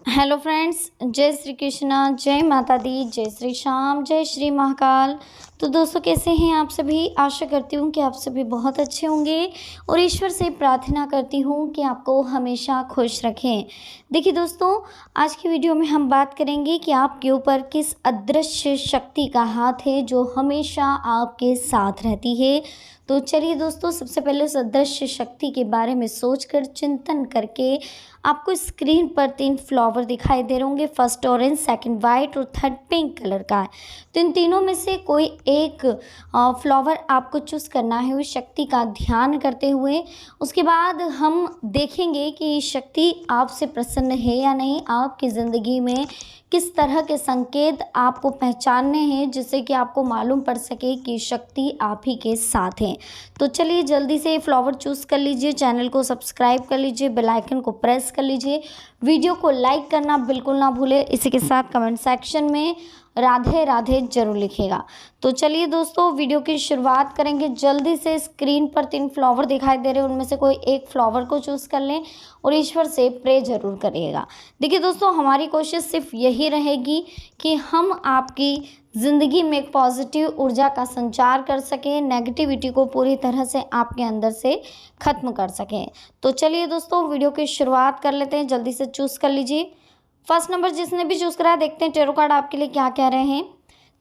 Hello friends, जय श्री कृष्णा, जय माता दी, जय श्री श्याम, जय श्री महाकाल। तो दोस्तों, कैसे हैं आप सभी? आशा करती हूँ कि आप सभी बहुत अच्छे होंगे और ईश्वर से प्रार्थना करती हूँ कि आपको हमेशा खुश रखें। देखिए दोस्तों, आज की वीडियो में हम बात करेंगे कि आपके ऊपर किस अदृश्य शक्ति का हाथ है जो हमेशा आपके साथ रहती है। तो चलिए दोस्तों, सबसे पहले उस अदृश्य शक्ति के बारे में सोचकर चिंतन करके आपको स्क्रीन पर 3 फ्लावर दिखाई दे रहे होंगे। फर्स्ट ऑरेंज, सेकंड वाइट और थर्ड पिंक कलर का है। तो इन तीनों में से कोई एक फ्लावर आपको चूज़ करना है उस शक्ति का ध्यान करते हुए। उसके बाद हम देखेंगे कि शक्ति आपसे प्रसन्न है या नहीं, आपकी ज़िंदगी में किस तरह के संकेत आपको पहचानने हैं जिससे कि आपको मालूम पड़ सके कि शक्ति आप ही के साथ है। तो चलिए जल्दी से फ्लावर चूज़ कर लीजिए, चैनल को सब्सक्राइब कर लीजिए, बेल आइकन को प्रेस कर लीजिए, वीडियो को लाइक करना बिल्कुल ना भूले। इसी के साथ कमेंट सेक्शन में राधे राधे जरूर लिखिएगा। तो चलिए दोस्तों, वीडियो की शुरुआत करेंगे। जल्दी से स्क्रीन पर 3 फ्लावर दिखाई दे रहे हैं, उनमें से कोई एक फ्लावर को चूज़ कर लें और ईश्वर से प्रे जरूर करिएगा। देखिए दोस्तों, हमारी कोशिश सिर्फ यही रहेगी कि हम आपकी ज़िंदगी में एक पॉजिटिव ऊर्जा का संचार कर सकें, नेगेटिविटी को पूरी तरह से आपके अंदर से ख़त्म कर सकें। तो चलिए दोस्तों, वीडियो की शुरुआत कर लेते हैं। जल्दी से चूज़ कर लीजिए। फर्स्ट नंबर जिसने भी चूज़ करा है, देखते हैं टेरो कार्ड आपके लिए क्या कह रहे हैं।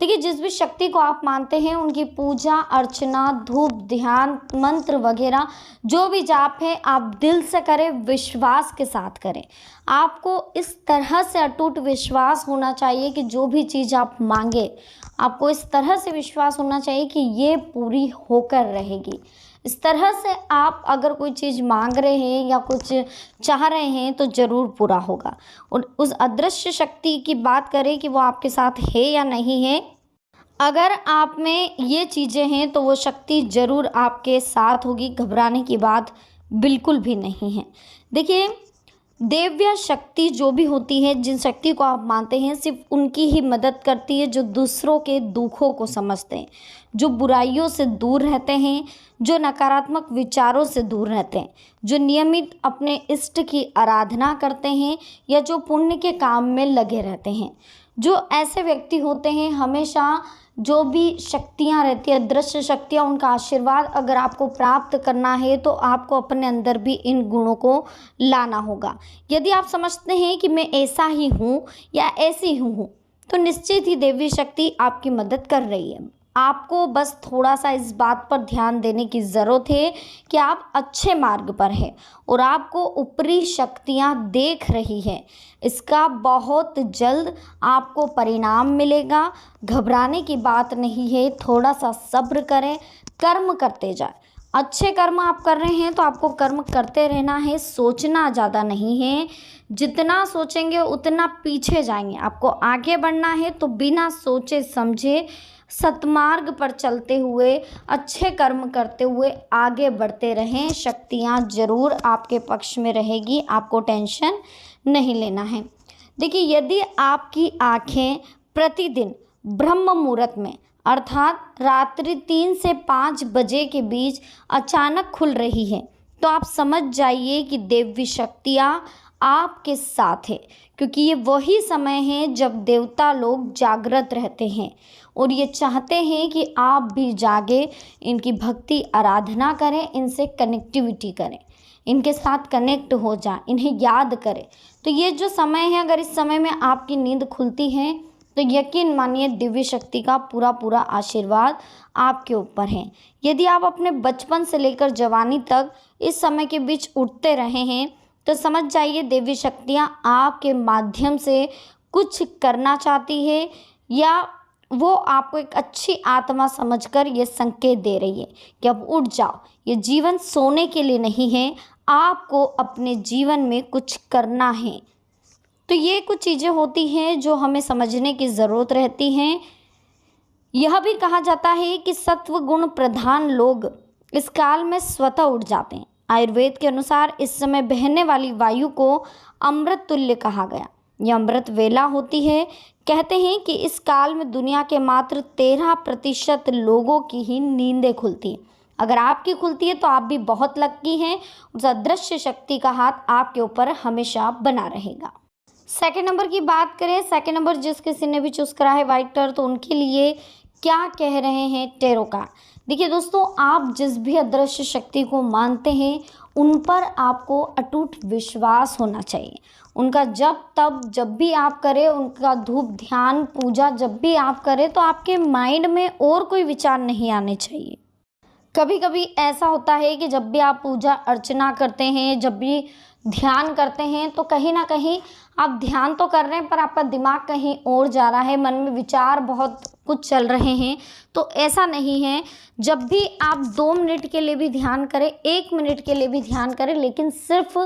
देखिए, जिस भी शक्ति को आप मानते हैं उनकी पूजा अर्चना, धूप, ध्यान, मंत्र वगैरह जो भी जाप है आप दिल से करें, विश्वास के साथ करें। आपको इस तरह से अटूट विश्वास होना चाहिए कि जो भी चीज़ आप मांगे, आपको इस तरह से विश्वास होना चाहिए कि ये पूरी होकर रहेगी। इस तरह से आप अगर कोई चीज़ मांग रहे हैं या कुछ चाह रहे हैं तो ज़रूर पूरा होगा। और उस अदृश्य शक्ति की बात करें कि वो आपके साथ है या नहीं है, अगर आप में ये चीज़ें हैं तो वो शक्ति ज़रूर आपके साथ होगी। घबराने की बात बिल्कुल भी नहीं है। देखिए, देव्य शक्ति जो भी होती है, जिन शक्ति को आप मानते हैं, सिर्फ उनकी ही मदद करती है जो दूसरों के दुखों को समझते हैं, जो बुराइयों से दूर रहते हैं, जो नकारात्मक विचारों से दूर रहते हैं, जो नियमित अपने इष्ट की आराधना करते हैं या जो पुण्य के काम में लगे रहते हैं। जो ऐसे व्यक्ति होते हैं, हमेशा जो भी शक्तियाँ रहती है, अदृश्य शक्तियाँ, उनका आशीर्वाद अगर आपको प्राप्त करना है तो आपको अपने अंदर भी इन गुणों को लाना होगा। यदि आप समझते हैं कि मैं ऐसा ही हूँ या ऐसी हूँ तो निश्चित ही देवी शक्ति आपकी मदद कर रही है। आपको बस थोड़ा सा इस बात पर ध्यान देने की ज़रूरत है कि आप अच्छे मार्ग पर हैं और आपको ऊपरी शक्तियाँ देख रही हैं। इसका बहुत जल्द आपको परिणाम मिलेगा। घबराने की बात नहीं है, थोड़ा सा सब्र करें, कर्म करते जाए। अच्छे कर्म आप कर रहे हैं तो आपको कर्म करते रहना है, सोचना ज़्यादा नहीं है। जितना सोचेंगे उतना पीछे जाएंगे। आपको आगे बढ़ना है तो बिना सोचे समझे सतमार्ग पर चलते हुए, अच्छे कर्म करते हुए आगे बढ़ते रहें। शक्तियाँ ज़रूर आपके पक्ष में रहेगी, आपको टेंशन नहीं लेना है। देखिए, यदि आपकी आँखें प्रतिदिन ब्रह्म मुहूर्त में अर्थात रात्रि 3 से 5 बजे के बीच अचानक खुल रही है तो आप समझ जाइए कि देवी शक्तियाँ आपके साथ है, क्योंकि ये वही समय है जब देवता लोग जागृत रहते हैं और ये चाहते हैं कि आप भी जागे, इनकी भक्ति आराधना करें, इनसे कनेक्टिविटी करें, इनके साथ कनेक्ट हो जाए, इन्हें याद करें। तो ये जो समय है, अगर इस समय में आपकी नींद खुलती है तो यकीन मानिए दिव्य शक्ति का पूरा पूरा आशीर्वाद आपके ऊपर है। यदि आप अपने बचपन से लेकर जवानी तक इस समय के बीच उठते रहे हैं तो समझ जाइए देवी शक्तियाँ आपके माध्यम से कुछ करना चाहती है या वो आपको एक अच्छी आत्मा समझकर ये संकेत दे रही है कि अब उठ जाओ। ये जीवन सोने के लिए नहीं है, आपको अपने जीवन में कुछ करना है। तो ये कुछ चीज़ें होती हैं जो हमें समझने की ज़रूरत रहती हैं। यह भी कहा जाता है कि सत्व गुण प्रधान लोग इस काल में स्वतः उठ जाते हैं। आयुर्वेद के अनुसार इस समय बहने वाली वायु को अमृत तुल्य कहा गया। यह अमृत वेला होती है। कहते हैं कि इस काल में दुनिया के मात्र 13% लोगों की ही नींदें खुलती हैं। अगर आपकी खुलती है तो आप भी बहुत लकी हैं। उस अदृश्य शक्ति का हाथ आपके ऊपर हमेशा बना रहेगा। सेकंड नंबर की बात करें, सेकंड नंबर जिस किसी ने भी चूज़ करा है व्हाइट कलर, तो उनके लिए क्या कह रहे हैं टैरो कार्ड। देखिए दोस्तों, आप जिस भी अदृश्य शक्ति को मानते हैं उन पर आपको अटूट विश्वास होना चाहिए। उनका जब तब जब भी आप करें, उनका धूप ध्यान पूजा जब भी आप करें, तो आपके माइंड में और कोई विचार नहीं आने चाहिए। कभी कभी ऐसा होता है कि जब भी आप पूजा अर्चना करते हैं, जब भी ध्यान करते हैं, तो कहीं ना कहीं आप ध्यान तो कर रहे हैं पर आपका दिमाग कहीं और जा रहा है, मन में विचार बहुत कुछ चल रहे हैं। तो ऐसा नहीं है। जब भी आप 2 मिनट के लिए भी ध्यान करें, 1 मिनट के लिए भी ध्यान करें, लेकिन सिर्फ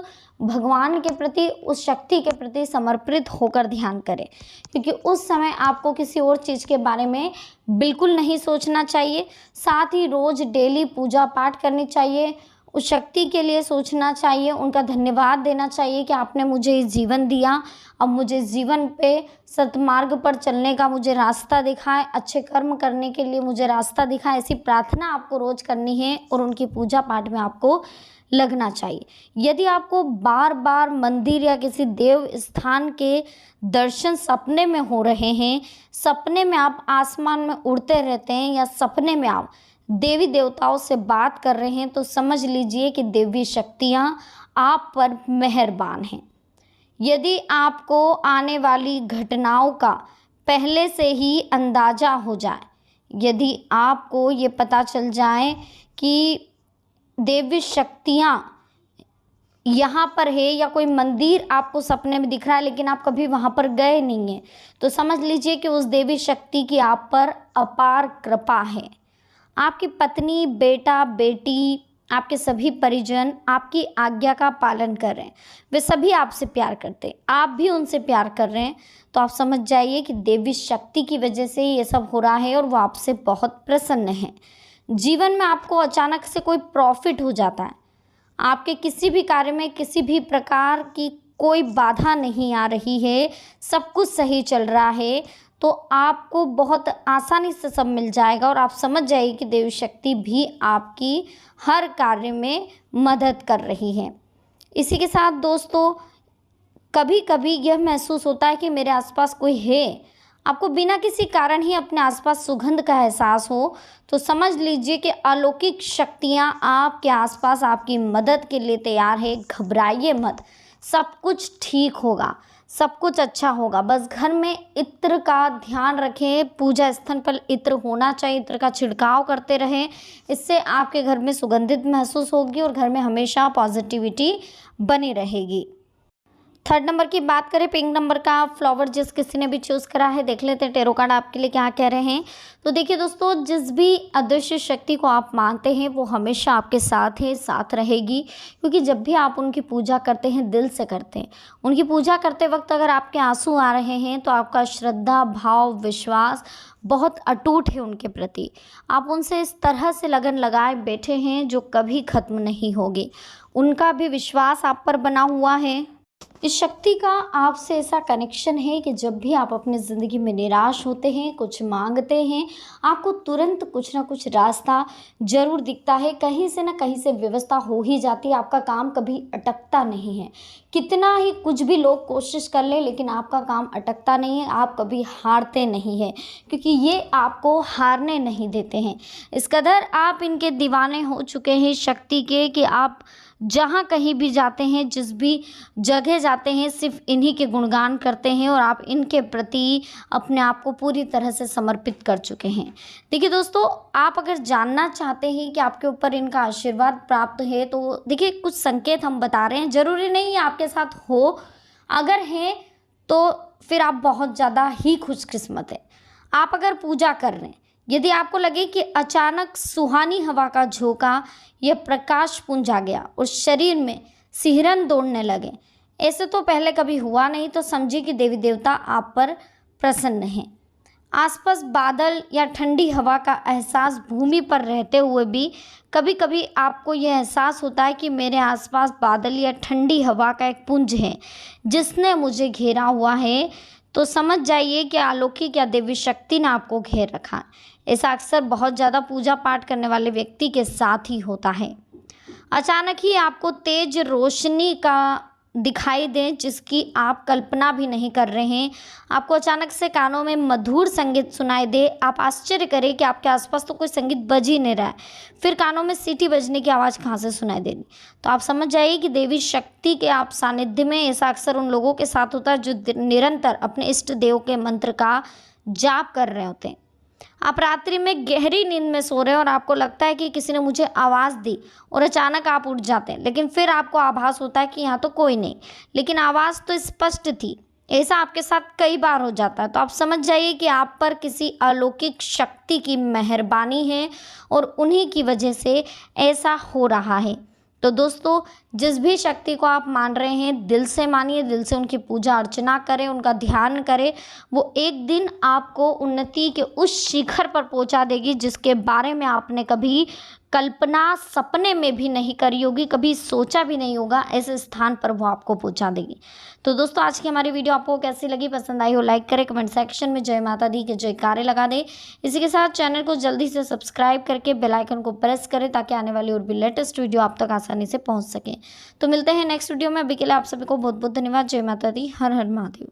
भगवान के प्रति, उस शक्ति के प्रति समर्पित होकर ध्यान करें, क्योंकि उस समय आपको किसी और चीज़ के बारे में बिल्कुल नहीं सोचना चाहिए। साथ ही रोज़ डेली पूजा पाठ करनी चाहिए, उस शक्ति के लिए सोचना चाहिए, उनका धन्यवाद देना चाहिए कि आपने मुझे ये जीवन दिया, अब मुझे जीवन पे सतमार्ग पर चलने का मुझे रास्ता दिखाए, अच्छे कर्म करने के लिए मुझे रास्ता दिखाए। ऐसी प्रार्थना आपको रोज़ करनी है और उनकी पूजा पाठ में आपको लगना चाहिए। यदि आपको बार बार मंदिर या किसी देव स्थान के दर्शन सपने में हो रहे हैं, सपने में आप आसमान में उड़ते रहते हैं, या सपने में आप देवी देवताओं से बात कर रहे हैं, तो समझ लीजिए कि देवी शक्तियाँ आप पर मेहरबान हैं। यदि आपको आने वाली घटनाओं का पहले से ही अंदाज़ा हो जाए, यदि आपको ये पता चल जाए कि देवी शक्तियाँ यहाँ पर है, या कोई मंदिर आपको सपने में दिख रहा है लेकिन आप कभी वहाँ पर गए नहीं हैं, तो समझ लीजिए कि उस देवी शक्ति की आप पर अपार कृपा है। आपकी पत्नी, बेटा, बेटी, आपके सभी परिजन आपकी आज्ञा का पालन कर रहे हैं, वे सभी आपसे प्यार करते हैं, आप भी उनसे प्यार कर रहे हैं। तो आप समझ जाइए कि देवी शक्ति की वजह से ये सब हो रहा है और वो आपसे बहुत प्रसन्न है। जीवन में आपको अचानक से कोई प्रॉफिट हो जाता है, आपके किसी भी कार्य में किसी भी प्रकार की कोई बाधा नहीं आ रही है, सब कुछ सही चल रहा है, तो आपको बहुत आसानी से सब मिल जाएगा और आप समझ जाइए कि देवी शक्ति भी आपकी हर कार्य में मदद कर रही है। इसी के साथ दोस्तों, कभी कभी यह महसूस होता है कि मेरे आसपास कोई है, आपको बिना किसी कारण ही अपने आसपास सुगंध का एहसास हो, तो समझ लीजिए कि अलौकिक शक्तियाँ आपके आसपास आपकी मदद के लिए तैयार है। घबराइए मत, सब कुछ ठीक होगा, सब कुछ अच्छा होगा। बस घर में इत्र का ध्यान रखें, पूजा स्थल पर इत्र होना चाहिए, इत्र का छिड़काव करते रहें, इससे आपके घर में सुगंधित महसूस होगी और घर में हमेशा पॉजिटिविटी बनी रहेगी। थर्ड नंबर की बात करें, पिंक नंबर का फ्लावर जिस किसी ने भी चूज़ करा है, देख लेते हैं टैरो कार्ड आपके लिए क्या कह रहे हैं। तो देखिए दोस्तों, जिस भी अदृश्य शक्ति को आप मानते हैं वो हमेशा आपके साथ है, साथ रहेगी, क्योंकि जब भी आप उनकी पूजा करते हैं, दिल से करते हैं। उनकी पूजा करते वक्त अगर आपके आंसू आ रहे हैं तो आपका श्रद्धा, भाव, विश्वास बहुत अटूट है उनके प्रति। आप उनसे इस तरह से लगन लगाए बैठे हैं जो कभी ख़त्म नहीं होगी। उनका भी विश्वास आप पर बना हुआ है। इस शक्ति का आपसे ऐसा कनेक्शन है कि जब भी आप अपनी ज़िंदगी में निराश होते हैं, कुछ मांगते हैं, आपको तुरंत कुछ ना कुछ रास्ता ज़रूर दिखता है, कहीं से ना कहीं से व्यवस्था हो ही जाती है। आपका काम कभी अटकता नहीं है, कितना ही कुछ भी लोग कोशिश कर ले, लेकिन आपका काम अटकता नहीं है। आप कभी हारते नहीं हैं, क्योंकि ये आपको हारने नहीं देते हैं। इस कदर आप इनके दीवाने हो चुके हैं शक्ति के, कि आप जहाँ कहीं भी जाते हैं, जिस भी जगह जाते हैं, सिर्फ इन्हीं के गुणगान करते हैं और आप इनके प्रति अपने आप को पूरी तरह से समर्पित कर चुके हैं। देखिए दोस्तों, आप अगर जानना चाहते हैं कि आपके ऊपर इनका आशीर्वाद प्राप्त है, तो देखिए कुछ संकेत हम बता रहे हैं, ज़रूरी नहीं है आपके साथ हो, अगर है तो फिर आप बहुत ज़्यादा ही खुशकिस्मत हैं। आप अगर पूजा कर रहे हैं, यदि आपको लगे कि अचानक सुहानी हवा का झोंका या प्रकाश पुंज आ गया और शरीर में सिहरन दौड़ने लगे, ऐसे तो पहले कभी हुआ नहीं, तो समझिए कि देवी देवता आप पर प्रसन्न हैं। आसपास बादल या ठंडी हवा का एहसास भूमि पर रहते हुए भी कभी कभी आपको यह एहसास होता है कि मेरे आसपास बादल या ठंडी हवा का एक पुंज है जिसने मुझे घेरा हुआ है, तो समझ जाइए कि अलौकिक या देवी शक्ति ने आपको घेर रखा है। ऐसा अक्सर बहुत ज़्यादा पूजा पाठ करने वाले व्यक्ति के साथ ही होता है। अचानक ही आपको तेज रोशनी का दिखाई दें जिसकी आप कल्पना भी नहीं कर रहे हैं। आपको अचानक से कानों में मधुर संगीत सुनाई दे, आप आश्चर्य करें कि आपके आसपास तो कोई संगीत बज ही नहीं रहा है, फिर कानों में सीटी बजने की आवाज़ कहाँ से सुनाई दे रही। तो आप समझ जाइए कि देवी शक्ति के आप सानिध्य में ऐसा अक्सर उन लोगों के साथ होता है जो निरंतर अपने इष्ट देव के मंत्र का जाप कर रहे होते हैं। आप रात्रि में गहरी नींद में सो रहे हैं और आपको लगता है कि किसी ने मुझे आवाज़ दी और अचानक आप उठ जाते हैं, लेकिन फिर आपको आभास होता है कि यहाँ तो कोई नहीं, लेकिन आवाज़ तो स्पष्ट थी। ऐसा आपके साथ कई बार हो जाता है। तो आप समझ जाइए कि आप पर किसी अलौकिक शक्ति की मेहरबानी है और उन्हीं की वजह से ऐसा हो रहा है। तो दोस्तों, जिस भी शक्ति को आप मान रहे हैं, दिल से मानिए, दिल से उनकी पूजा अर्चना करें, उनका ध्यान करें। वो एक दिन आपको उन्नति के उस शिखर पर पहुंचा देगी जिसके बारे में आपने कभी कल्पना सपने में भी नहीं करी होगी, कभी सोचा भी नहीं होगा। ऐसे स्थान पर वो आपको पहुंचा देगी। तो दोस्तों, आज की हमारी वीडियो आपको कैसी लगी, पसंद आई हो लाइक करें, कमेंट सेक्शन में जय माता दी के जयकारे लगा दें। इसी के साथ चैनल को जल्दी से सब्सक्राइब करके बेल आइकन को प्रेस करें ताकि आने वाली और भी लेटेस्ट वीडियो आप तक आसानी से पहुँच सके। तो मिलते हैं नेक्स्ट वीडियो में। अभी के लिए आप सभी को बहुत बहुत धन्यवाद। जय माता दी, हर हर महादेव।